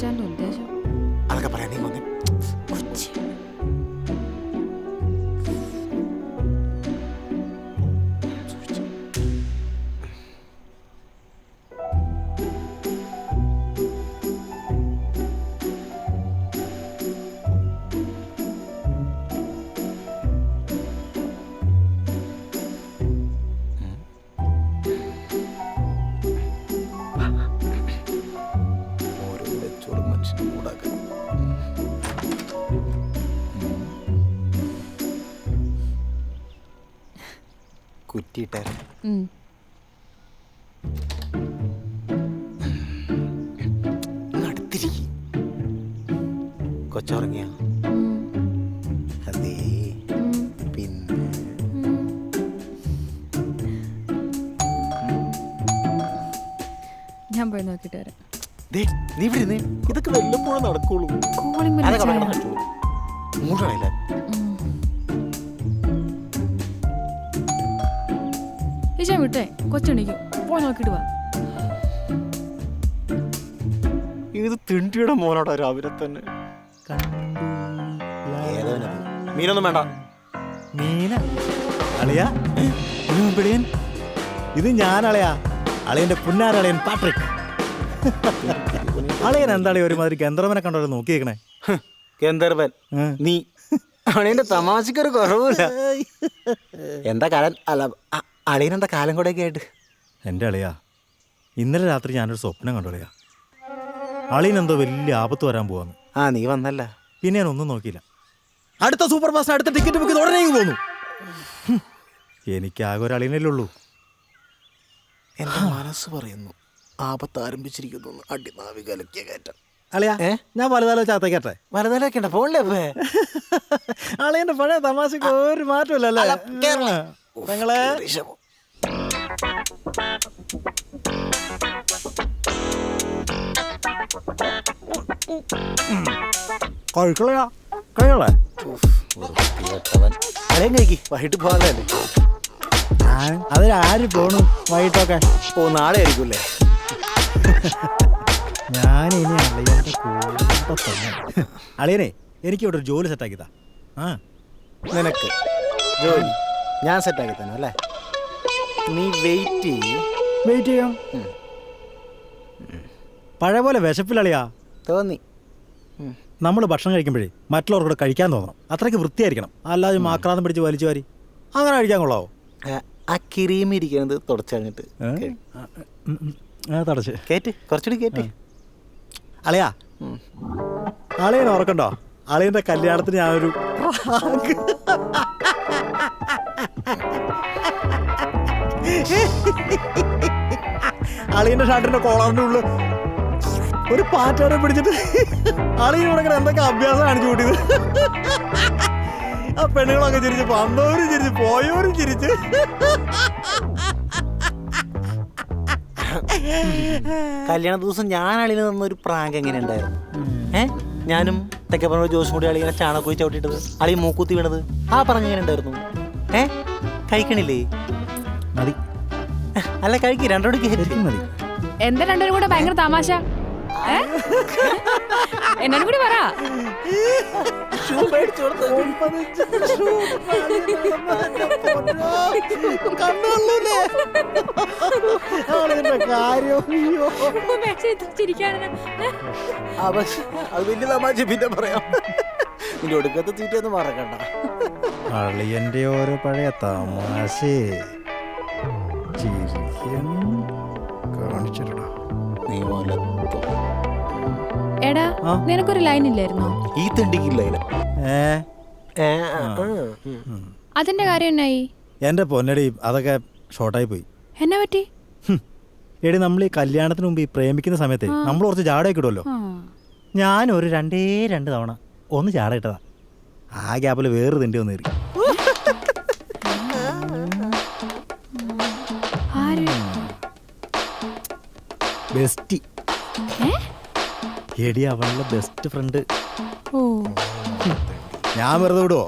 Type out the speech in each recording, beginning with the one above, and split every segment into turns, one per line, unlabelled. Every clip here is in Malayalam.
മാഷാന്റെ ഉദ്ദേശം?
അതൊക്കെ പറയാൻ നീ വന്നേ. കുറ്റിയിട്ടേ അടുത്തിരിക്കും. കൊച്ചുറങ്ങിയ അതേ പിന്നെ
ഞാൻ പോയി നോക്കിട്ട് വരാം.
നീ ഇവിടെ ഇതൊക്കെ വല്ലപ്പോഴും നടക്കുള്ളൂ. മൂടാണില്ല.
ഈശാൻ വിട്ടേ, കൊച്ചണിക്കും. പോയി നോക്കിട്ട് വാ.
ഇത് തിണ്ടിയുടെ മോനോടാ രാവിലെ തന്നെ. മീനൊന്നും വേണ്ട.
മീന അളിയാ, ഇത് ഞാൻ അളിയാ, അളിയന്റെ പുന്നാരളിയൻ പാട്രിക്. അളിയൻ എന്താണ് ഒരുമാതിരി ഗന്ധർവനെ കണ്ടോ നോക്കിയേക്കണേ?
ഗന്ധർവൻ നീ? അളിയന്റെ തമാശക്കൊരു കുറവില്ല. എന്താ കാലം അല്ല, അളിയനെന്താ കാലം കൂടെയൊക്കെ ആയിട്ട്?
എൻ്റെ അളിയാ, ഇന്നലെ രാത്രി ഞാനൊരു സ്വപ്നം കണ്ടു അളിയാ. അളിയൻ എന്തോ വലിയ ആപത്ത് വരാൻ പോവാന്ന്.
നീ വന്നല്ല.
പിന്നെ ഞാൻ ഒന്നും നോക്കിയില്ല. അടുത്ത സൂപ്പർ ഫാസ്റ്റ് അടുത്ത ടിക്കറ്റ് ബുക്ക് ഉടനെ പോന്നു. എനിക്കാകെ ഒരു അളിയനല്ലേ ഉള്ളൂ.
എന്റെ മനസ്സ് പറയുന്നു ആപത്ത് ആരംഭിച്ചിരിക്കുന്നു. അടിനാവി കലക്കിയ കയറ്റം.
അളിയാ, ഞാൻ വലുതാലോ ചാത്തേക്കട്ടെ?
വലുതാലൊക്കെ പോണില്ലേ?
അളിയന്റെ പഴയ തമാശക്ക് ഒരു മാറ്റമില്ലല്ലേ? നിങ്ങളെ കഴിക്കളയാ കഴികളെ
വൈകിട്ട് പോകാതെ.
അതിലാര് പോണു വൈകിട്ടൊക്കെ?
നാളെ ആയിരിക്കൂല്ലേ?
ഞാനിനി അളിയന്റെ കൂടെ തന്നെ. അളിയനെ, എനിക്ക് ഇവിടെ ഒരു ജോലി സെറ്റാക്കിത്താ.
നിനക്ക് ജോലി ഞാൻ സെറ്റാക്കി തന്നെ അല്ലേ? നീ വെയിറ്റ്
ചെയ്യാം. പഴയ പോലെ വിശപ്പിലളിയാ
തോന്നി.
നമ്മൾ ഭക്ഷണം കഴിക്കുമ്പോഴേ മറ്റുള്ളവർക്കൂടെ കഴിക്കാൻ തോന്നണം. അത്രയ്ക്ക് വൃത്തിയായിരിക്കണം. അല്ലാതെ മാക്രാന്തം പിടിച്ച് വലിച്ചു വാരി അങ്ങനെ കഴിക്കാൻ കൊള്ളാവോ?
ആ കിരീമി ഇരിക്കുന്നത് തുടച്ചറിഞ്ഞിട്ട്
തടച്ച്
കേറ്റ്, കുറച്ചുകൂടി കേറ്റ്.
അളിയാ, അളിയൻ ഓർക്കണ്ടോ? അളിയന്റെ കല്യാണത്തിന് ഞാനൊരു അളിയന്റെ ഷർട്ടിന്റെ കോളറിന്റെ ഉള്ളിൽ ഒരു പാറ്റാനെ പിടിച്ചിട്ട് അളിയനോടങ്ങനെ എന്തൊക്കെ അഭ്യാസം കാണിച്ചു കൂട്ടിയത്. ആ പെണ്ണുങ്ങളൊക്കെ ചിരിച്ച്, വന്നവരും ചിരിച്ച്, പോയവരും ചിരിച്ച്.
കല്യാണ ദിവസം ഞാൻ അളിന് തന്നൊരു പ്രാങ്ക് എങ്ങനെ ഉണ്ടായിരുന്നു? ഞാനും തെക്കപ്പറമ്പ് ജോസും കൂടി അളിങ്ങനെ ചാണകക്കുഴി ചവിട്ടിട്ടത്, അളി മൂക്കുത്തി വീണത്, ആ പറഞ്ഞ എങ്ങനെ ഉണ്ടായിരുന്നു? കഴിക്കണില്ലേ?
മതി.
അല്ല കഴിക്ക്, രണ്ടോട്
മതി.
എന്താ രണ്ടുപേരും കൂടെ ഭയങ്കര തമാശ? എന്നോട് കൂടി പറ.
അത് വലിയ തമാശ, പിന്നെ പറയാം. നിന്റെ ഒടുക്കത്തെ തീറ്റയൊന്നും മറക്കണ്ട.
അളിയന്റെ ഓരോ പഴയ തമാശ കാണിച്ചിട്ടാ.
നീ
എടാ, നിനക്കൊരു ലൈൻ ഇല്ലായിരുന്നോ?
ഈ തണ്ടിക്കില്ല.
അതിന്റെ കാര്യം എന്നായി?
എന്റെ പൊന്നടി, അതൊക്കെ ഷോർട്ടായി പോയി.
എന്നാ പറ്റി?
എടി, നമ്മൾ ഈ കല്യാണത്തിന് മുമ്പ് ഈ പ്രേമിക്കുന്ന സമയത്ത് നമ്മൾ കുറച്ച് ജാടയൊക്കെ ഇടുമല്ലോ. ഞാനൊരു 2 തവണ ഒന്ന് ജാട ഇട്ടതാ. ആ ഗ്യാപ്പിൽ വേറെ തിണ്ടി വന്ന് കയറി. ബെസ്റ്റി എടി, അവളുടെ ബെസ്റ്റ് ഫ്രണ്ട്. ഞാൻ വെറുതെ വിടുവോ?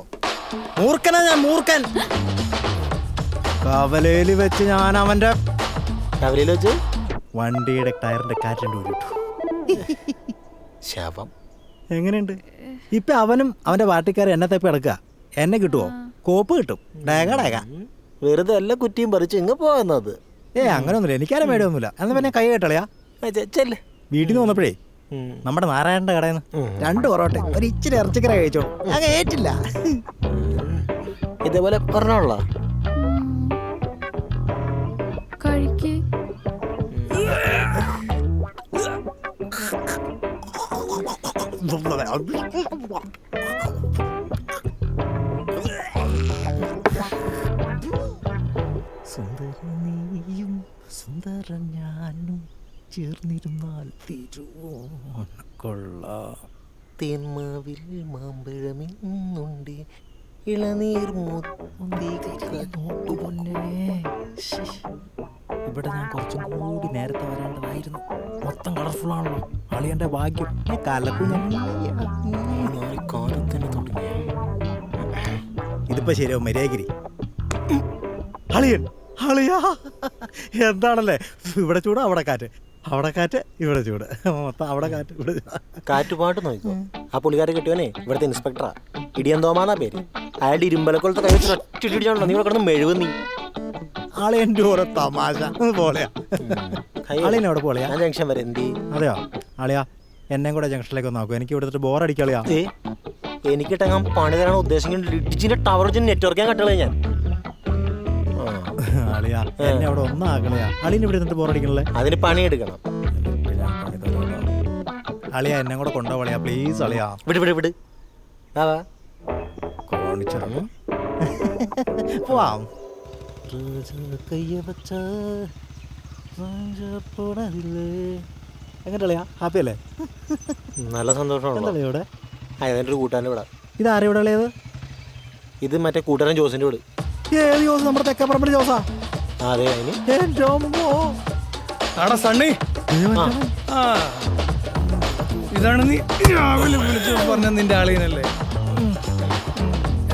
മൂർഖനാ ഞാൻ, മൂർഖൻ. കവലയിൽ വെച്ച് ഞാൻ അവന്റെ
കവലയിൽ വെച്ച്
വണ്ടിയുടെ ടയറിന്റെ കാറ്റ് ഊരിട്ടു.
ശവം.
എങ്ങനെയുണ്ട് ഇപ്പൊ? അവനും അവന്റെ പാർട്ടിക്കാരൻ എന്നെ തപ്പി കിടക്കുക. എന്നെ കിട്ടുവോ? കോപ്പ് കിട്ടും. ഡേക ഡേക.
വെറുതെ എല്ലാ കുറ്റിയും പറിച്ച് ഇങ്ങ് പോകുന്നത്.
അങ്ങനെയൊന്നുമില്ല, എനിക്കാരും പേടിയൊന്നുമില്ല. എന്നാ പിന്നെ കൈ കേട്ടളയാ.
ചെല്ലേ
വീട്ടിൽ നിന്ന് വന്നപ്പോഴേ നമ്മുടെ നാരായണന്റെ കടയിൽ നിന്ന് 2 പൊറോട്ട ഒരു ഇച്ചിരി ഇറച്ചിക്കര കഴിച്ചോളൂ. ഞാൻ ഏറ്റില്ല.
ഇതേപോലെ പറഞ്ഞോളാ
കഴിക്ക്.
സുന്ദരനീയും സുന്ദര ഞാനും ചേർന്നിരുന്നാൽ കൊള്ളാം.
തേന്മാവിൽ മാമ്പഴമിന്നുണ്ട് ഇളനീർ
ഇവിടെ ഞാൻ കുറച്ചും കൂടി നേരത്തെ വരേണ്ടതായിരുന്നു. മൊത്തം കളർഫുൾ ആണല്ലോ. അളിയന്റെ ഭാഗ്യം. കലക്കും.
കാലത്തന്നെ തുടങ്ങിയ
ഇതിപ്പോ ശരിയാവും. മര്യാദഗിരി അളിയൻ. അളിയാ എന്താണല്ലേ? ഇവിടെ ചൂട്, അവിടെ കാറ്റ്, അവിടെ കാറ്റ്, ഇവിടെ ചൂട്, മൊത്തം അവിടെ കാറ്റ്, ഇവിടെ
കാറ്റുപാട്ട് നോക്കോ. ആ പുള്ളിക്കാരെ കിട്ടിയോനെ ഇവിടുത്തെ ഇൻസ്പെക്ടറാ. ഇടിയൻ തോമാന്നാ പേര്. അയാളുടെ ഇരുമ്പലക്കൊലത്തെ കൈ വെച്ച് ഒറ്റടിച്ചാണല്ലോ നീ കിടന്ന് മെഴുകും. നീ
അളിയൻ്റെ ഓരോ തമാശ പോലെയാ. അളിയൻ എവിടെ പോലെയാ?
ഞാൻ ജംഗ്ഷൻ വരെ. എന്തി?
അതെയോ? അളിയാ എന്നെ കൂടെ ജംഗ്ഷനിലേക്ക് ഒന്ന് നോക്കും. എനിക്ക് ഇവിടുത്തെ ബോറടിക്കളിയാ.
എനിക്കിട്ടങ്ങാൻ പണി തരാൻ ഉദ്ദേശിക്കുന്നത് ഡിജിന്റെ ടവർ നെറ്റ്വർക്ക് ഞാൻ കട്ടുകളെ ഞാൻ.
അളിയാ എന്നെ അവിടെ ഒന്നാക്കളിയാ. അളിയൻ ഇവിടെ നിന്നിട്ട് ബോറടിക്കണല്ലേ?
അതിന് പണിയെടുക്കണം.
അളിയാ എന്നെ കൂടെ കൊണ്ടുപോളിയാ പ്ലീസ്. അളിയാ
വിട് വിട് വിട്.
പോവാം. എങ്ങനെ അളിയാ? ഹാപ്പി അല്ലേ?
നല്ല സന്തോഷമാണല്ലോ.
ഇവിടെ
അതിൻ്റെ ഒരു കൂട്ടാൻ്റെ ഇവിടെ.
ഇത് ആരും ഇവിടെ ഉള്ളത്?
ഇത് മറ്റേ കൂട്ടുകാരൻ ജോസിന്റെ വീട്.
ഏത് ജോസ്? നമ്മുടെ തെക്കപ്പറമ്പിൽ ജോസാ?
അതെ. അതിന്
സണ്ണി ഇതാണ് നീ രാവിലെ വിളിച്ചു പറഞ്ഞ നിന്റെ ആളീനല്ലേ?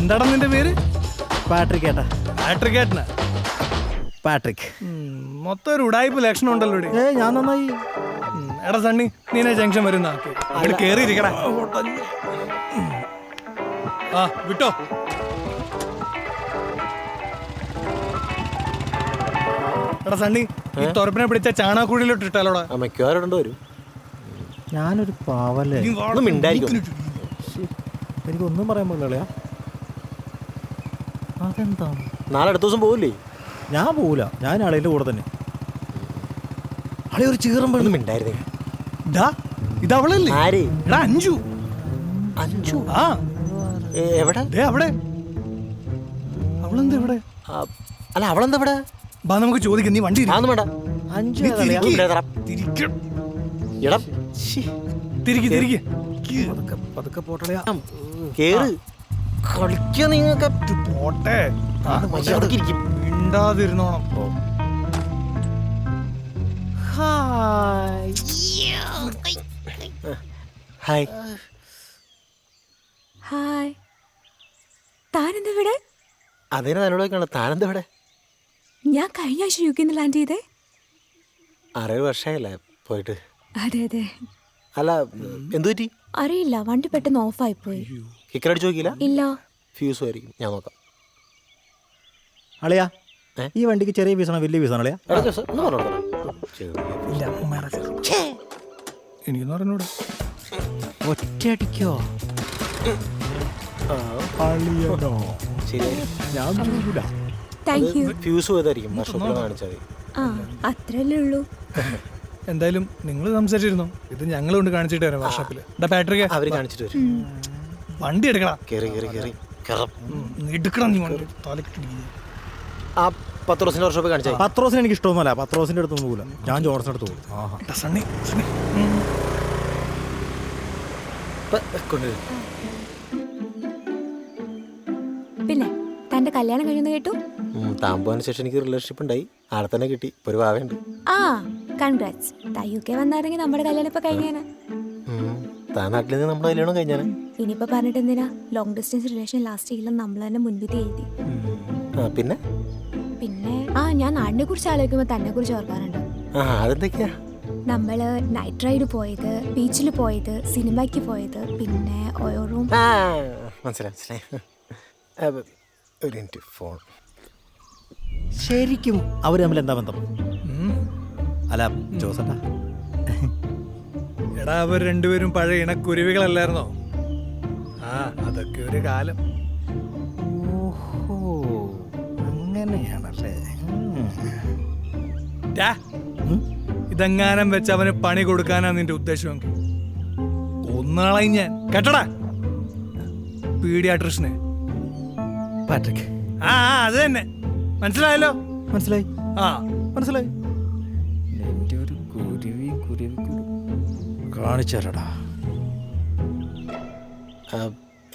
എന്താണ് നിന്റെ പേര്?
പാട്രിക് ഏട്ടാ.
പാട്രിക് ഏട്ടനാ?
പാട്രിക്.
മൊത്തം ഒരു ഉടായ്പ ലക്ഷണം ഉണ്ടല്ലോ.
ഞാൻ നന്നായി.
എടാ സണ്ണി നീനെ ജംഗ്ഷൻ വരുന്ന കേറിയിരിക്കടാ. ആ വിട്ടോ. എടാ സണ്ണി ഈ തൊരപ്പിനെ പിടിച്ച ചാണാക്കുഴിയിലോട്ട് ഇട്ടാലോടാ.
മിക്കവാറുണ്ട് വരും.
ഞാനൊരു പാവല്ലേ. എനിക്കൊന്നും പറയാൻ പറ്റില്ല. അതെന്താ?
നാളെ അടുത്ത ദിവസം പോവില്ലേ?
ഞാൻ പോവില്ല. ഞാൻ അളിയൻ്റെ കൂടെ തന്നെ. അളി ഒരു ചീറും പെണ്ണും
ഉണ്ടായിരുന്നേ.
ഇതവളല്ലേ?
ആര്?
എടാ അഞ്ചു.
അഞ്ചു?
ആ
എവിടെ?
അവിടെ. അവളെന്താ ഇവിടെ?
അല്ല അവളെന്താ ഇവിടെ?
ബാ നമുക്ക് ചോദിക്കാം. നീ വണ്ടി
വേണ്ട.
അഞ്ചു പതുക്കെ പോട്ടളയാ.
കേറ് കളിക്കാ. നിങ്ങൾക്ക്
പോട്ടെ.
മിണ്ടാതിരുന്നോണം. ഹായ്.
ഹായ്. താനെന്താ ഇവിടെ?
അതിനെ തന്നോട് വെക്കണോ? താനെന്താ ഇവിടെ?
ഞാൻ കഴിഞ്ഞ ആഴ്ച യു കെന്ന് ലാൻഡ് ചെയ്തേ.
6 വർഷമായില്ലേ പോയിട്ട്?
അതെ അതെ.
അല്ല എന്തു പറ്റി?
അറിയില്ല, വണ്ടി പെട്ടെന്ന് ഓഫായി പോയി.
കിക്കറടിച്ച് നോക്കിയില്ല?
ഇല്ല.
ഫ്യൂസ് ആയിരിക്കും. ഞാൻ നോക്കാം.
അളിയാ ഈ വണ്ടിക്ക് ചെറിയ പീസാണോ വലിയ പീസാണോ അളിയാ?
എനിക്കൊന്നും അറിഞ്ഞൂടാ.
ഒറ്റയടിക്കോ?
ഫ്യൂസ് പോയതായിരിക്കും. കാണിച്ചാൽ
അത്രല്ലേ ഉള്ളൂ.
എന്തായാലും നിങ്ങൾ സംസാരിച്ചിരുന്നോ? ഇത് ഞങ്ങൾ കൊണ്ട് കാണിച്ചിട്ട് വരാം വർഷോപ്പില്. ബാറ്ററി
അവര് കാണിച്ചിട്ട് വരും.
വണ്ടി എടുക്കടാ.
എടുക്കണം. നീ വണ്ടി ആ പത്രോസിന്റെ വർഷോപ്പ് കാണിച്ചാൽ.
പത്രോസിന് എനിക്ക് ഇഷ്ടമൊന്നുമല്ല. പത്രോസിന്റെ അടുത്തൊന്നും പോകില്ല. ഞാൻ ജോൺസിന്റെ അടുത്ത് പോകും.
പിന്നെ തന്റെ കല്യാണം കഴിയുന്ന കേട്ടു.
താമ്പോന് ശേഷം എനിക്ക് റിലേഷൻഷിപ്പ് ഉണ്ടായി. ആടെ തന്നെ കിട്ടി. ഒരു ഭാവയുണ്ട്.
ആ കൺഗ്രാറ്റ്സ്. യു കെ വന്നായിരുന്നെങ്കിൽ നമ്മുടെ കല്യാണം ഇപ്പൊ കഴിഞ്ഞാണ്.
താൻ നാട്ടിൽ നിന്ന് നമ്മുടെ കല്യാണം കഴിഞ്ഞാണ്.
ഇനിയിപ്പോ പറഞ്ഞിട്ട് എന്തിനാ? ലോങ് ഡിസ്റ്റൻസ് റിലേഷൻ ലാസ്റ്റ് ചെയ്യില്ലെന്ന് നമ്മൾ തന്നെ മുൻവിധി എഴുതി.
പിന്നെ
പിന്നെ ഞാൻ നാടിനെ കുറിച്ച് ആലോചിക്കുമ്പോ തന്നെ കുറിച്ച് ഓർക്കാറുണ്ട്.
അതെന്തൊക്കെയാ?
നമ്മൾ നൈറ്റ് റൈഡ് പോയത്, ബീച്ചിൽ പോയത്, സിനിമയ്ക്ക് പോയത്, പിന്നെ ഓരോ
ആ മനസ്സിലായി ഒരു മിനിറ്റ് ഫോൺ.
ശരിക്കും അവർ തമ്മിൽ എന്താ ബന്ധം? അല്ല ജോസേട്ടാ,
എടാ അവർ രണ്ടുപേരും പഴയ ഇണക്കുരുവികളല്ലായിരുന്നോ? ആ അതൊക്കെ ഒരു കാലം.
ഓഹോ അങ്ങനെയാണല്ലേ.
ടാ, ഇതെങ്ങാനം വെച്ച് അവന് പണി കൊടുക്കാനാ നിന്റെ ഉദ്ദേശമെങ്കിൽ ഒന്നാളായി ഞാൻ കേട്ടടാ. പീഡിയാട്രിഷന്.
പാട്രിക്.
ആ അത് തന്നെ, മനസ്സിലായല്ലോ.
മനസ്സിലായി
ആ
മനസ്സിലായി. എൻ്റെ ഒരു കുരുവി കാണിച്ചാലടാ.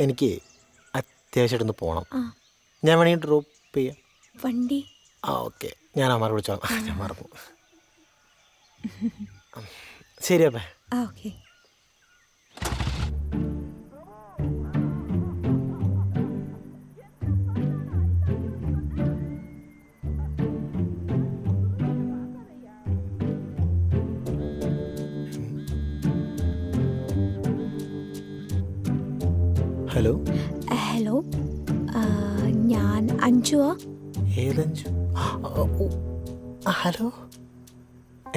എനിക്ക് അത്യാവശ്യമായിട്ടൊന്ന് പോകണം.
ആ.
ഞാൻ വേണമെങ്കിൽ ഡ്രോപ്പ് ചെയ്യാം.
വണ്ടി.
ആ ഓക്കെ, ഞാൻ അമ്മാരെ വിളിച്ചോളാം. ഞാൻ മറന്നു. ശരി അപ്പേ.
ആ ഓക്കെ.
ഹലോ.
ഹലോ, ഞാൻ അഞ്ജുവാ.
ഏതഞ്ചു? ഹലോ,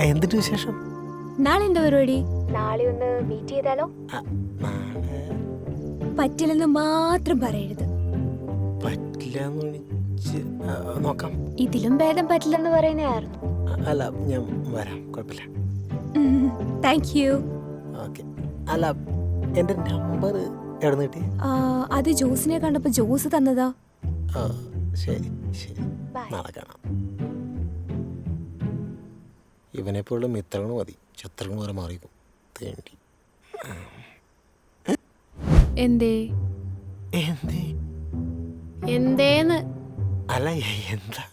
എന്തിട്ട് വിശേഷം?
നാളെ എന്താ പരിപാടി? നാളെ ഒന്ന് മീറ്റ് ചെയ്താലോ? പറ്റില്ലെന്ന് മാത്രം പറയരുത്.
പറ്റില്ല നോക്കാം.
ഇതിലും ഭേദം പറ്റില്ലെന്ന് പറയുന്നതായിരുന്നു.
അല്ല ഞാൻ വരാം, കുഴപ്പമില്ല.
Thank you.
ഓക്കെ. അല്ല എൻ്റെ നമ്പർ എവിടെ നിന്ന് കിട്ടി?
അത് ജോസിനെ കണ്ടപ്പോ ജോസ് തന്നതാ.
ശരി ശരി, നാളെ കാണാം. ഇവനെപ്പോഴും മിത്രങ്ങൾ മതി, ശത്രുക്കൾ വരെ മാറിക്കും. തേണ്ടി
എന്തേ
എന്തേ?
എന്തേന്ന്?
അല്ല എന്താ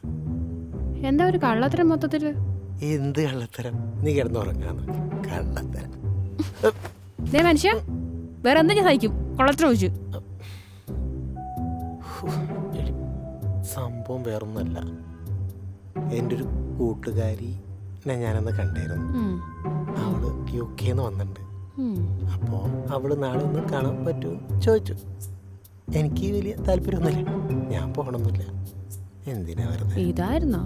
എന്താ ഒരു കള്ളത്തരം മൊത്തത്തില്?
എന്ത് കള്ളത്തരം? നീ കിടന്നുറങ്ങാന്ന് കള്ളത്തരം.
ദേ മനുഷ്യ, വേറെ എന്താ ഞാൻ സഹിക്കും? കള്ളത്തരം ചോദിച്ചു.
സംഭവം വേറൊന്നല്ല. എൻ്റെ ഒരു കൂട്ടുകാരി ഞാനന്ന് കണ്ടായിരുന്നു. അവള് UK വന്നിട്ടുണ്ട്. അപ്പോൾ അവള് നാളെ ഒന്ന് കാണാൻ പറ്റുമോ ചോദിച്ചു. എനിക്ക് വലിയ താല്പര്യമൊന്നുമില്ല, ഞാൻ പോകണമെന്നില്ല. എന്തിനാ വെറുതെ?
ഇതായിരുന്നോ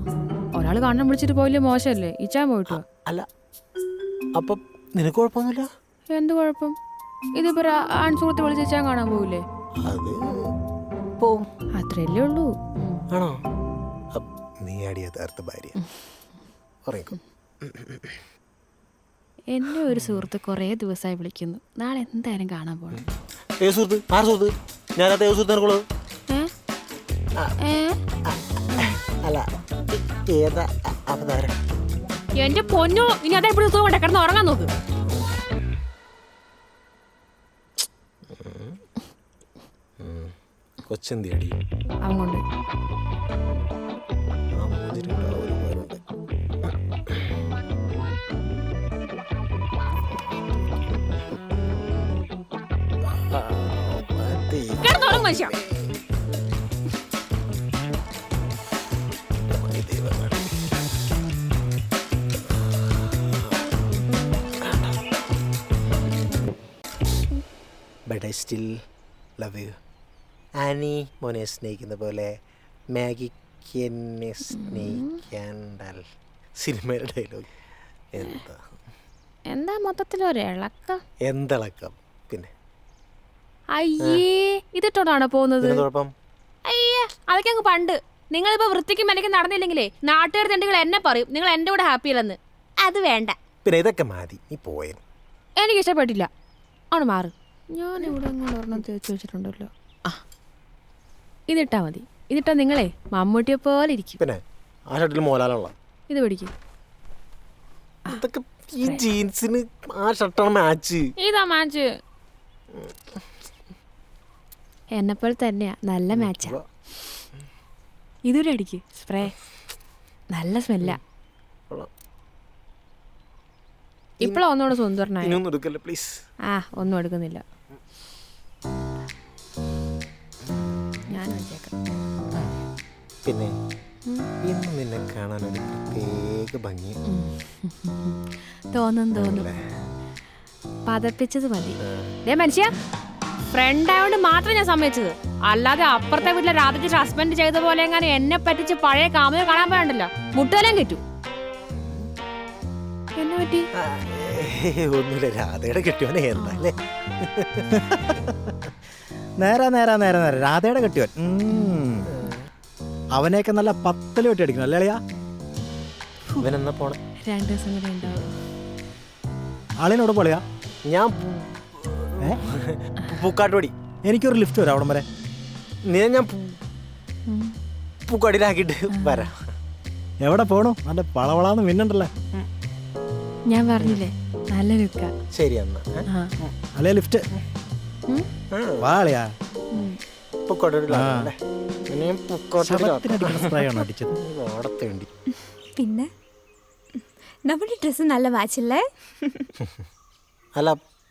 ഒരാള് കാണാൻ വിളിച്ചിട്ട് പോയില്ലേ? മോശമല്ലേ? ഇച്ചാൻ പോയിട്ടോ?
അല്ല, അപ്പൊ നിനക്ക് കുഴപ്പമൊന്നുമില്ല?
എന്ത് കുഴപ്പം? ഇതിപ്പോ ആൺസുഹൃത്ത് വിളിച്ച് ഇച്ചാൻ കാണാൻ പോവില്ലേ?
അത് പോവും.
അത്രയല്ലേ ഉള്ളൂ.
ആണോ? നീ അടി യഥാർത്ഥ ഭാര്യ. ഉറങ്ങിക്കോ.
എന്നെ ഒരു സുഹൃത്ത് കുറേ ദിവസമായി വിളിക്കുന്നു. നാളെ എന്തായാലും കാണാൻ പോകണം.
ഏ സുഹൃത്ത്? ആറ് സുഹൃത്ത്? ഞാനത് ഏത് സുഹൃത്ത് നിനക്കുള്ളത്? അല്ല ഏതാ അവതാരം?
എന്റെ പൊന്നോ, ഇനി അതേ പിടിച്ചു കൊണ്ടേ കിടന്ന് ഉറങ്ങാൻ നോക്ക്.
കൊച്ചെന്തി അടി
അവൻ കൊണ്ട് കിടന്നുറങ്ങും മനുഷ്യ.
But I still love you. Annie മോനെ സ്നേഹിക്കുന്ന പോലെ മാഗിക്ക് എന്നെ സ്നേഹിക്കാണ്ടാൽ. സിനിമയുടെ ഡയലോഗ്.
എന്താ മൊത്തത്തിലൊരു ഇളക്കം?
എന്തിളക്കം? പിന്നെ
അയ്യേ, ഇതിട്ടോണ്ടാണോ പോകുന്നത്?
കുഴപ്പം?
അയ്യേ, അതൊക്കെ അങ്ങ് പണ്ട്. നിങ്ങളിപ്പോ വൃത്തിക്കും മെനക്കും നടന്നില്ലെങ്കിലേ നാട്ടുകാർ തെണ്ടുകൾ എന്നെ പറയും നിങ്ങൾ എന്റെ കൂടെ ഹാപ്പി അല്ലെന്ന്. അത് വേണ്ട.
പിന്നെ ഇതൊക്കെ മതി, നീ പോയത്.
എനിക്ക് ഇഷ്ടപ്പെട്ടില്ല. ആണ് മാറ്. ഞാൻ ഇവിടെ ഒരെണ്ണം തേച്ച് വെച്ചിട്ടുണ്ടല്ലോ. ആ, ഇതിട്ടാ മതി. ഇതിട്ടാ നിങ്ങളെ മമ്മൂട്ടിയെ പോലെ ഇരിക്കും.
പിന്നെ ആ ഷർട്ടിൽ മോലാലുള്ള
ഇത് പിടിക്കും.
ഇതൊക്കെ ഈ ജീൻസിന് ആ ഷർട്ടാണ് മാച്ച്.
ഇതാ മാച്ച്. എന്നെപ്പോലെ തന്നെയാ, നല്ല മാച്ചാ. ഇതൊരു അടിക്ക് സ്പ്രേ, നല്ല സ്മെല്ലാ. ഇപ്പഴാ ഒന്നുകൂടെ സുന്ദരനായി. ആ, ഒന്നും എടുക്കുന്നില്ല. ഞാൻ വെച്ചേക്കാം.
പിന്നെ ഇന്ന് നിന്നെ കാണാൻ ഒരു പ്രത്യേക ഭംഗി.
തോന്നും പതപ്പിച്ചത് മതി. മനുഷ്യ ഫ്രണ്ട് ആയതുകൊണ്ട് മാത്രം ഞാൻ സമ്മതിച്ചത്. അല്ലാതെ അപ്പുറത്തെ വീട്ടിലെ രാത്രി ഹസ്ബൻഡ് ചെയ്ത പോലെ എങ്ങനെ എന്നെ പറ്റിച്ച് പഴയ കാമുക കാണാൻ പോയണ്ടല്ലോ, മുട്ടേലും കിട്ടും. എന്നെ പറ്റി
ഒന്നുമില്ല, രാധയുടെ കെട്ടിയോനെ എന്നല്ലേ.
നേരെ രാധയുടെ കെട്ടിയോൻ. അവനെയൊക്കെ നല്ല പത്തല് വെട്ടി അടിക്കണം അല്ലേ അളിയാ?
ഇവനെന്നാ പോണ?
2 ദിവസം കൂടെ ഉണ്ടാവും.
ആളിനോട് പോളിയാ?
ഞാൻ പൂക്കാട്ടുപടി.
എനിക്കൊരു ലിഫ്റ്റ് വരാം അവിടം വരെ.
നീ ഞാൻ പൂക്കാടിയിലാക്കിയിട്ട് വരാം.
എവിടെ പോണു? നല്ല പളവളാന്ന് മിന്നണ്ടല്ലേ.
ഞാൻ പറഞ്ഞില്ലേ നല്ല ലുക്ക.
ശരി എന്നാ
അല്ലേ ലിഫ്റ്റ് വാളിയാ.
പിന്നെ നമ്മുടെ ഡ്രസ്സ് നല്ല മാച്ചല്ലേ?
അല്ല,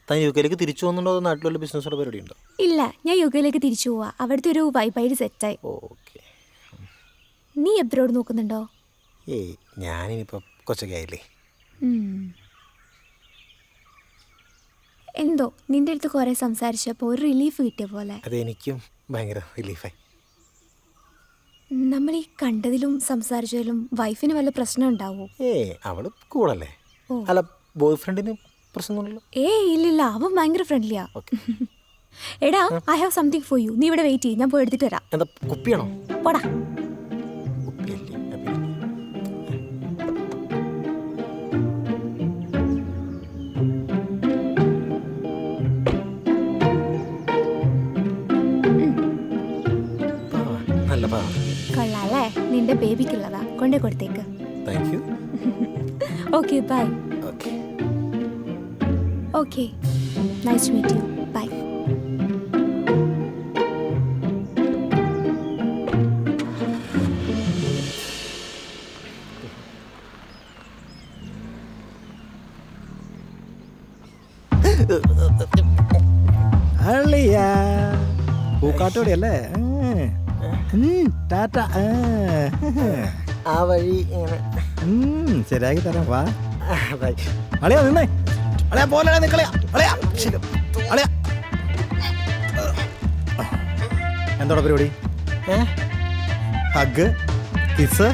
താൻ യു കെയിലേക്ക് തിരിച്ചു പോകുന്നുണ്ടോ? നാട്ടിലുള്ള ബിസിനസ്സുള്ള പരിപാടി ഉണ്ടോ?
ഇല്ല, ഞാൻ യു കെയിലേക്ക് തിരിച്ചു പോവാ. അവിടുത്തെ ഒരു വൈബായിട്ട് സെറ്റായി.
ഓക്കെ.
നീ എബ്രോഡ് നോക്കുന്നുണ്ടോ?
ഏയ്, ഞാനിനിപ്പോൾ കൊച്ചൊക്കെ ആയില്ലേ.
എന്തോ നിന്റെ അടുത്ത് കുറെ സംസാരിച്ചപ്പോൾ ഒരു റിലീഫ് കിട്ടിയ പോലെ.
അതെനിക്കും ഭയങ്കര റിലീഫായി.
നമ്മൾ ഈ കണ്ടതിലും സംസാരിച്ചതിലും വൈഫിന് വല്ല പ്രശ്നം ഉണ്ടാവോ?
അവള് കൂടല്ലേ. അല്ല, ബോയ് ഫ്രണ്ടിന് പ്രശ്നമൊന്നുമില്ലല്ലോ?
ഇല്ലില്ല, അവൻ ഭയങ്കര ഫ്രണ്ട്ലിയാ. എടാ, I have something for you. നീ ഇവിടെ വെയിറ്റ് ചെയ്യും, ഞാൻ പോയി എടുത്തിട്ട് വരാം.
എന്താ, കുപ്പിയാണോ?
പോടാ.
കുപ്പിയല്ലേ. നല്ല പാവ.
കൊള്ളാല്ലേ? നിന്റെ ബേബിക്കുള്ളതാ, കൊണ്ടേ കൊടുത്തേക്ക്.
Thank you.
Okay, bye.
Okay.
Okay, nice to meet you. Bye.
പൂക്കാട്ടോടി അല്ലേ? ടാറ്റ.
ആ വഴി ഇങ്ങനെ
ശരിയാക്കി തരാം. വാ
ബൈ.
അളിയാ നിന്നേ. അളിയാ പോലെ നിക്കളയാ. അളിയാ അളിയാ എന്തോടാ പരിപാടി? Hug, kiss?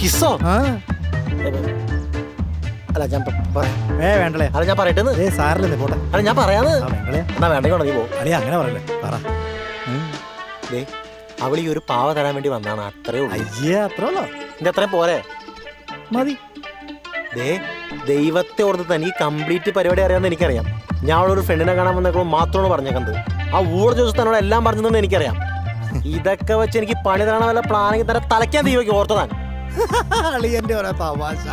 കിസ്സോ? അല്ല, ഞാൻ
വേണ്ടല്ലേ?
അല്ല, ഞാൻ പറയട്ടെ.
സാറില്ലേ പോട്ടെ.
അല്ല, ഞാൻ പറയാന്ന്. എന്നാ വേണ്ടെങ്കിൽ നീ പോ.
അളിയാ അങ്ങനെ പറയല്ലേ, പറ.
അവൾ ഈ ഒരു പാവ തരാൻ വേണ്ടി വന്നാണ്, അത്രേ ഉള്ളൂ.
അയ്യേ, അത്രേ ഉള്ളോ?
എന്റെ അത്രയും പോരെ?
മതി.
ദൈവത്തെ ഓർത്ത് തന്നെ ഈ കംപ്ലീറ്റ് പരിപാടി അറിയാമെന്ന് എനിക്കറിയാം. ഞാൻ അവളൊരു ഫ്രണ്ടിനെ കാണാൻ വന്നേക്കുമ്പോൾ മാത്രമാണ് പറഞ്ഞേക്കുന്നത്. ആ ഊർജ്ജ ദിവസം തന്നോട് എല്ലാം പറഞ്ഞതെന്ന് എനിക്കറിയാം. ഇതൊക്കെ വെച്ച് എനിക്ക് പണി തരണ വല്ല പ്ലാനിങ് തന്നെ തലയ്ക്കാൻ ദൈവയ്ക്ക് ഓർത്തതാൻ.
അളിയന്റെ ഓരോ തമാശ.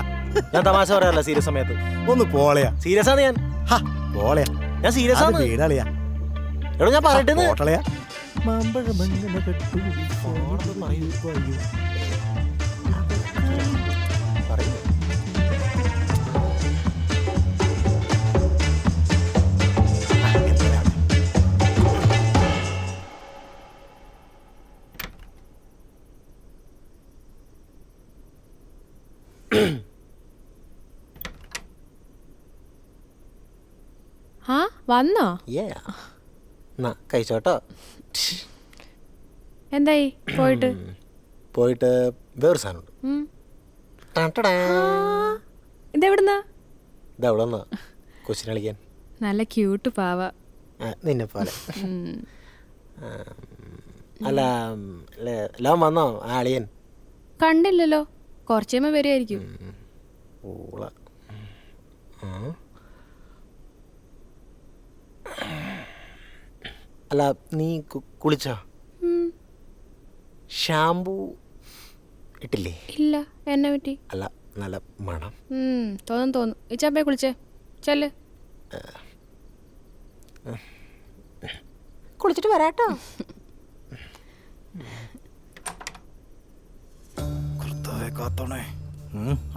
ഞാൻ തമാശ പറയാറില്ല സീരിയസ് സമയത്ത്.
ഒന്ന് പോളയാ.
സീരിയസ് ആണ് ഞാൻ.
പോളയാ,
ഞാൻ സീരിയസ് ആണ്.
വീടളിയാ.
എടോ, ഞാൻ പറയട്ടെ.
ആ വന്നോ?
കഴിച്ചോട്ടോ.
എന്തായി പോയിട്ട്?
പോയിട്ട് വേറൊരു സാധനമുണ്ട്.
ഇതെവിടുന്നാ?
ഇതവിടെ നിന്നാ കൊച്ചിനെ കളിക്കാൻ.
നല്ല ക്യൂട്ട് പാവ.
നിന്നെ പോലെ. അല്ല, എല്ലാം വന്നോ ആ അളിയൻ?
കണ്ടില്ലല്ലോ, കുറച്ചേമ്മ വരുമായിരിക്കും.
അല്ല, നീ കുളിച്ചോ? ഷാമ്പു ഇട്ടില്ലേ?
ഇല്ല, എന്നെ പറ്റി?
അല്ല, നല്ല മണം.
തോന്നും. ഈ ചാമ്പേ കുളിച്ചേ, ചെല്ല്.
കുളിച്ചിട്ട് വരാട്ടോ.
കാത്തോണേ,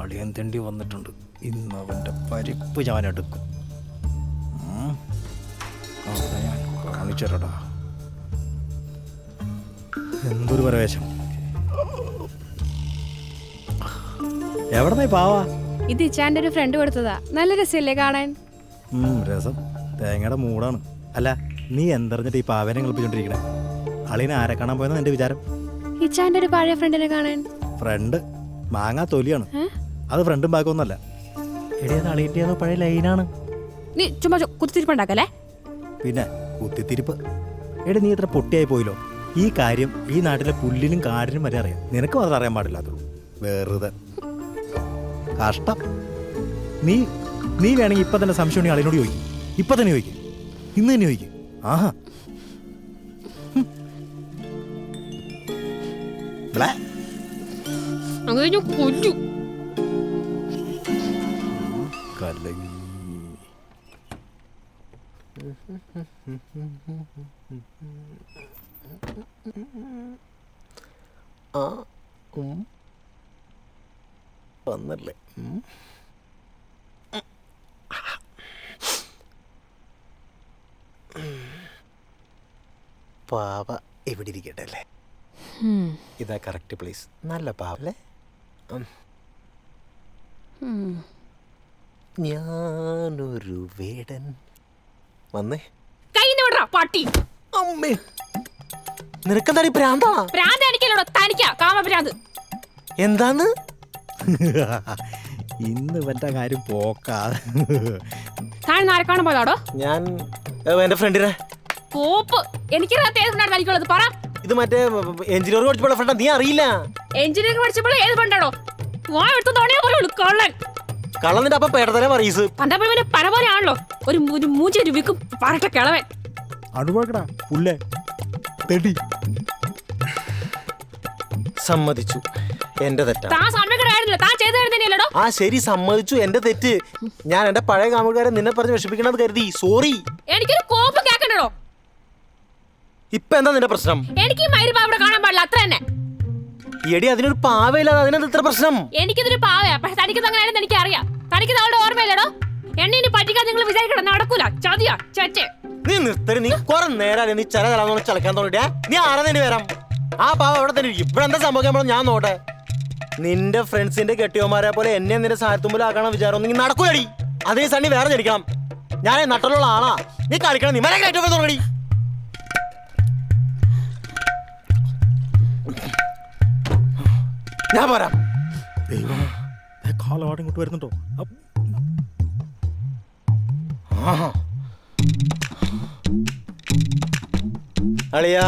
അളിയൻ തെണ്ടി വന്നിട്ടുണ്ട്. ഇന്ന് അവന്റെ പരിപ്പ് ഞാൻ എടുക്കും. കാണിച്ചേരടാ, എന്തൊരു പരവേശം. എവിടെ പാവാ?
ഇത് ഇച്ചാന്റെ ഒരു ഫ്രണ്ട് കൊടുത്തതാ. നല്ല രസമില്ലേ കാണാൻ?
രസം. തേങ്ങയുടെ മൂടാണ്. അല്ല, നീ എന്തറിഞ്ഞിട്ട് ഈ പാവേനെ കളിപ്പിച്ചോണ്ടിരിക്കണേ? അളിനെ ആരെ കാണാൻ പോയെന്നാ നിന്റെ വിചാരം?
ഇച്ചാന്റെ ഒരു പഴയ ഫ്രണ്ടിനെ കാണാൻ.
ഫ്രണ്ട് മാങ്ങാ തൊലിയാണ്. അത് ഫ്രണ്ടും ബാക്കൊന്നല്ല.
എടേ അത് അളിയിട്ടേതോ പഴയ ലൈനാണ്.
നീ ചുമ്മാ കുത്തിരിപ്പുണ്ടാക്കല്ലേ?
പിന്നെ കുത്തിത്തിരിപ്പ്. എടി നീ ഇത്ര പൊട്ടിയായി പോയില്ലോ. ഈ കാര്യം ഈ നാട്ടിലെ പുല്ലിനും കാടിനും വരെ അറിയാം. നിനക്ക് മാത്രം അറിയാൻ പാടില്ലാത്തുള്ളൂ. വെറുതെ കഷ്ടം. നീ നീ വേണമെങ്കിൽ ഇപ്പൊ തന്നെ സംശയം ഉണ്ടെങ്കിൽ അളിനോട് ചോദിക്കും. ഇപ്പൊ തന്നെ ചോദിക്കും. ഇന്ന് തന്നെ ചോദിക്കും. ആഹാ
അങ്ങനെ കൊല്ലു.
കലങ്ങി.
വന്നല്ലേ. പാവ എവിടെ ഇരിക്കട്ടെ അല്ലേ? ഇതാ കറക്റ്റ് പ്ലേസ്. നല്ല പാവല്ലേ? ഞാനൊരു വേടൻ. വന്നേ.
പട്ടി
അമ്മേ, നിനക്കെന്താ പ്രാന്താണോ?
പ്രാന്ത് എനിക്കല്ലോ, തനിക്കാ കാമഭ്രാന്ത്.
എന്താന്ന്?
ഇന്ന് ഇവന്റെ കാര്യം പോക്കാ.
താൻ നാരക്കാണൻ പോയതാടോ?
ഞാൻ എന്റെ ഫ്രണ്ടിനെ.
പോപ്പ് എനിക്കറിയാത്ത പറ.
ഇത് മറ്റേ എഞ്ചിനീയറിംഗ് പഠിച്ചപ്പോൾ ഫ്രണ്ടാ. നീ അറിയില്ല?
എഞ്ചിനീയറിംഗ് പഠിച്ചപ്പോൾ ഏത് ഫ്രണ്ടാടോ? കള്ളൻ.
കള്ളന്നിട്ട് അപ്പൊ പേടത്തന്നെ പറയീസ്.
പണ്ടപ്പോ പല പോലെ ആണല്ലോ. ഒരു മൂഞ്ച രൂപയ്ക്കും പറട്ട കിളവൻ.
അടുവാക്കടാ പുല്ലേ തെടി.
സമ്മതിച്ചു, എന്റെ തെറ്റാ.
താൻ സമ്മതിക്കണായിരുന്നില്ല, താൻ ചെയ്തോ?
ആ ശരി, സമ്മതിച്ചു, എന്റെ തെറ്റ്. ഞാൻ എന്റെ പഴയ കാമുകാരെ നിന്നെ പറഞ്ഞ് വിഷമിക്കണമെന്ന് കരുതി. സോറി.
എനിക്കൊരു കോപ്പ് കേൾക്കണ്ടോ?
ഇപ്പൊ എന്താ നിന്റെ പ്രശ്നം?
എനിക്ക് ഈ മയിര് പാവടെ കാണാൻ പാടില്ല, അത്ര തന്നെ.
എടി അതിനൊരു പാവയില്ലാതെ അതിനെന്താ ഇത്ര പ്രശ്നം?
എനിക്കിതൊരു പാവയാ, പക്ഷെ തനിക്ക് അങ്ങനെയാണെന്ന് എനിക്ക് അറിയാം. തനിക്ക് അവളുടെ ഓർമ്മയില്ലടോ. എന്നെ ഇനി പറ്റിക്കാൻ നിങ്ങൾ വിചാരിക്കണം, നടക്കൂല. ചതിയാ ചേച്ചേ.
നീ നിർത്തരി. നീ കുറെ നേരം നീ ചില തലാന്ന് ചലക്കാൻ തോന്നിട്ടേ. നീ ആരാ തന്നെ വരാം? ആ പാവ അവിടെ തന്നെ ഇരിക്കും. ഇവിടെ എന്താ സംഭവിക്കാൻ ഞാൻ നോട്ടെ. നിന്റെ ഫ്രണ്ട്സിന്റെ കെട്ടിയോമാരെ പോലെ എന്നെ നിന്റെ സാഹത്തുമ്പിലാക്കണം വിചാരം ഒന്നും നടക്കൂലടി. അതേ സണ്ണി വേറെ ജനിക്കണം. ഞാൻ നട്ടുള്ള ആളാ. നീ കളിക്കണം. നീ മല കയറ്റം തോന്നടി. ഞാൻ പോരാം.
ദൈവം, കാലവാടം ഇങ്ങോട്ട് വരുന്നുണ്ടോ?
അളിയാ,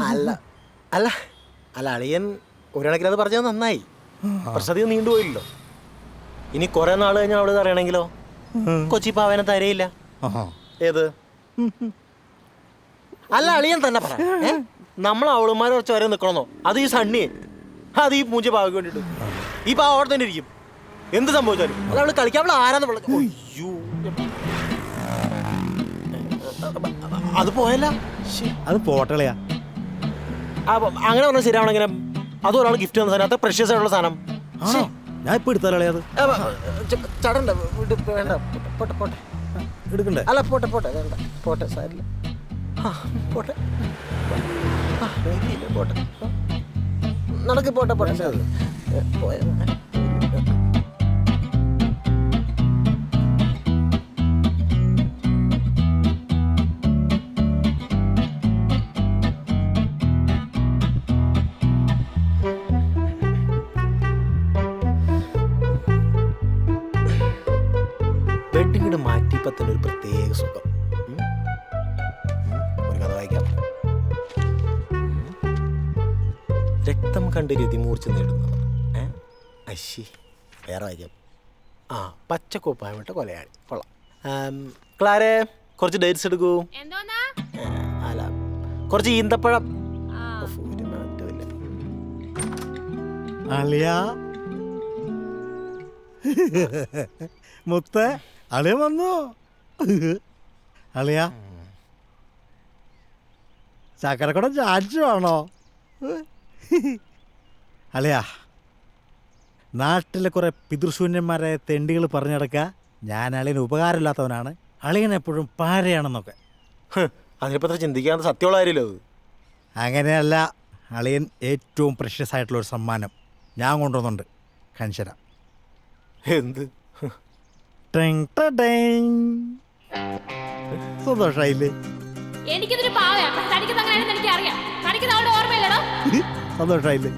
അല്ല അല്ല അല്ല അളിയൻ ഒരിടക്കിൽ അത് പറഞ്ഞത് നന്നായി. പക്ഷെ അധികം നീണ്ടുപോയില്ലല്ലോ. ഇനി കുറെ നാൾ കഴിഞ്ഞാൽ അവള് അറിയണമെങ്കിലോ കൊച്ചി പാവനെ തരയില്ല. ഏത്? അല്ല അളിയൻ തന്നെ പറ. നമ്മൾ അവളുമാരെ കുറച്ച് വരെ നിൽക്കണമെന്നോ? അത് ഈ സണ്ണിയെ, അത് ഈ പൂഞ്ച പാവയ്ക്ക് വേണ്ടിട്ട്. ഈ പാവ അവിടെ തന്നെ ഇരിക്കും എന്ത് സംഭവിച്ചാലും. അത് അവള് കളിക്കാൻ അവൾ ആരാന്ന് പറഞ്ഞു. അത് പോയല്ല.
അത് പോട്ടളയാ.
അങ്ങനെ പറഞ്ഞാൽ ശരിയാവണെങ്ങനെ? അത് ഒരാൾ ഗിഫ്റ്റ് തന്ന സാധനം, അത്ര പ്രഷ്യസ് ആയിട്ടുള്ള സാധനം.
ഞാൻ ഇപ്പൊ എടുത്താലത്
ചടണ്ട. വേണ്ട, പോട്ടെ പോട്ടെ.
എടുക്കണ്ടേ?
അല്ല പോട്ടെ പോട്ടെ, വേണ്ട പോട്ടെ, സാരില്ല. പോട്ടെ പോട്ടെ, നടക്ക്. പോട്ടെ പോട്ടെ. പോയ ബെഡിങ്ങോട് മാറ്റിപ്പത്തിന് ഒരു പ്രത്യേക സുഖം. ഒരു കഥ വായിക്കാം. രക്തം കണ്ട് രതിമൂർച്ച നേടുന്നവർ. അശി വേറെ വായിക്കാം. പച്ചക്കുപ്പായമിട്ട കൊലയാളി. കൊള്ളാം. ക്ലാരെ, കുറച്ച് ഡേറ്റ്സ് എടുക്കൂ. അല്ല, കുറച്ച് ഈന്തപ്പഴം.
അളിയാ മുത്തേ, അളിയ വന്നോ? അളിയ ചക്കരക്കുടം ചാച്ചു ആണോ? അളിയാ, നാട്ടിലെ കുറേ പിതൃശൂന്യന്മാരായ തെണ്ടികൾ പറഞ്ഞു നടക്കുക ഞാൻ അളിയന് ഉപകാരമില്ലാത്തവനാണ്, അളിയൻ എപ്പോഴും പാരയാണെന്നൊക്കെ.
അതിനിപ്പോ അത്ര ചിന്തിക്കാത്ത സത്യമുള്ള കാര്യമല്ലോ അത്.
അങ്ങനെയല്ല, അളിയൻ ഏറ്റവും പ്രഷ്യസ് ആയിട്ടുള്ള ഒരു സമ്മാനം ഞാൻ കൊണ്ടുവന്നുണ്ട്, കാണിച്ചുതരാം.
എന്ത്?
സന്തോഷായില്ലേ?
എനിക്കിതൊരു പാവയാ. തനിക്കുന്നത് അങ്ങനെയാണെന്ന് എനിക്കറിയാം. തനിക്കുന്നത് അവളുടെ ഓർമ്മയില്ലടോ.
സന്തോഷായില്ലേ?